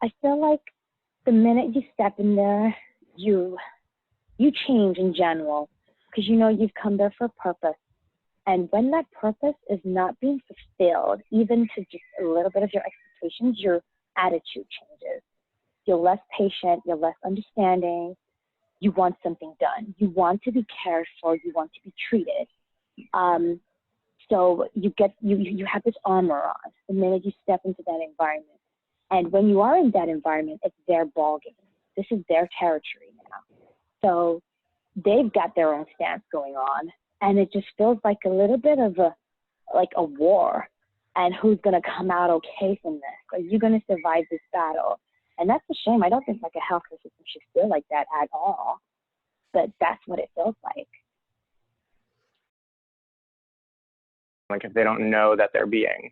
I feel like the minute you step in there, you change in general, because you know you've come there for a purpose. And when that purpose is not being fulfilled, even to just a little bit of your expectations, your attitude changes. You're less patient, you're less understanding. You want something done. You want to be cared for. You want to be treated. So you have this armor on the minute you step into that environment. And when you are in that environment, it's their ballgame. This is their territory now. So they've got their own stance going on. And it just feels like a little bit of a war. And who's going to come out okay from this? Are you going to survive this battle? And that's a shame. I don't think like a healthcare system should feel like that at all. But that's what it feels like. Like if they don't know that they're being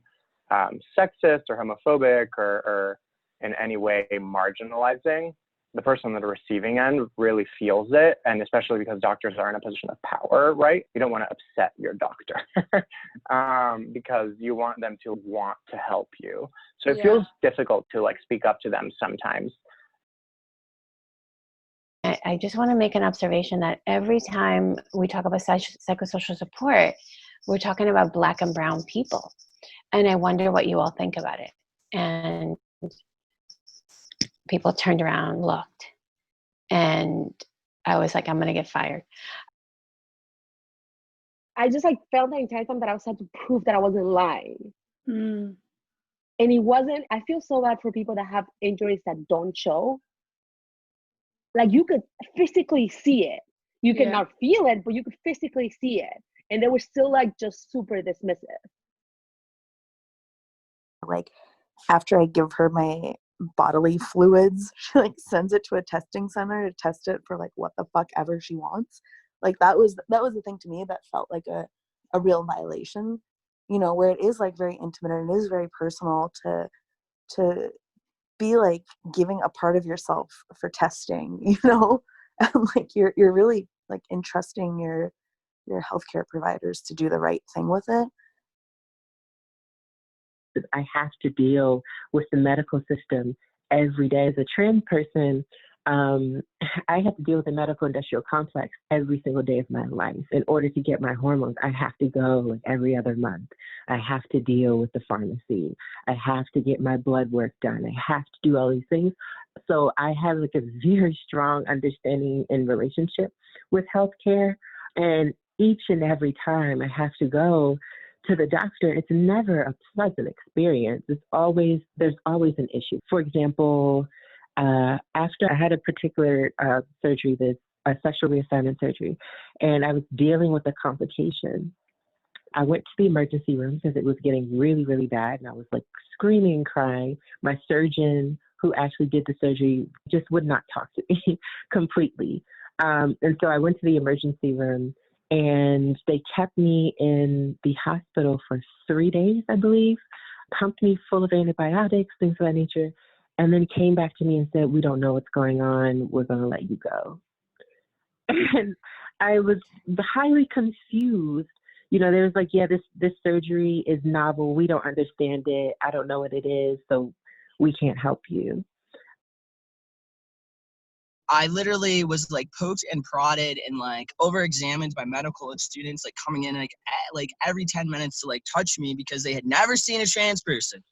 sexist or homophobic or in any way marginalizing, the person on the receiving end really feels it. And especially because doctors are in a position of power, right? You don't want to upset your doctor because you want them to want to help you. So it feels difficult to like speak up to them sometimes. I just want to make an observation that every time we talk about psychosocial support, we're talking about Black and brown people. And I wonder what you all think about it. And people turned around, looked, and I was like, I'm going to get fired. I just like felt the entire time that I was trying to prove that I wasn't lying. And it wasn't, I feel so bad for people that have injuries that don't show. Like you could physically see it. You could not feel it, but you could physically see it. And they were still like just super dismissive. Like after I give her my bodily fluids, she like sends it to a testing center to test it for like what the fuck ever she wants. Like that was the thing to me that felt like a real violation, you know, where it is like very intimate and it is very personal to be like giving a part of yourself for testing, you know, and like you're really like entrusting your healthcare providers to do the right thing with it. I have to deal with the medical system every day. As a trans person, I have to deal with the medical industrial complex every single day of my life. In order to get my hormones, I have to go like every other month. I have to deal with the pharmacy. I have to get my blood work done. I have to do all these things. So I have like a very strong understanding and relationship with healthcare. And each and every time I have to go to the doctor, it's never a pleasant experience. There's always an issue. For example, after I had a particular surgery, a sexual reassignment surgery, and I was dealing with a complication, I went to the emergency room because it was getting really, really bad, and I was like screaming and crying. My surgeon, who actually did the surgery, just would not talk to me completely. And so I went to the emergency room, and they kept me in the hospital for 3 days, I believe, pumped me full of antibiotics, things of that nature, and then came back to me and said, "We don't know what's going on. We're going to let you go." And I was highly confused. You know, there was like, this surgery is novel. We don't understand it. I don't know what it is, so we can't help you. I literally was like poked and prodded and like over-examined by medical students, like coming in like every 10 minutes to like touch me because they had never seen a trans person.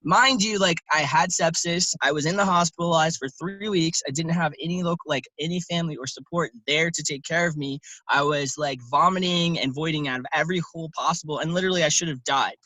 Mind you, like I had sepsis. I was in the hospitalized for 3 weeks. I didn't have any any family or support there to take care of me. I was like vomiting and voiding out of every hole possible, and literally I should have died.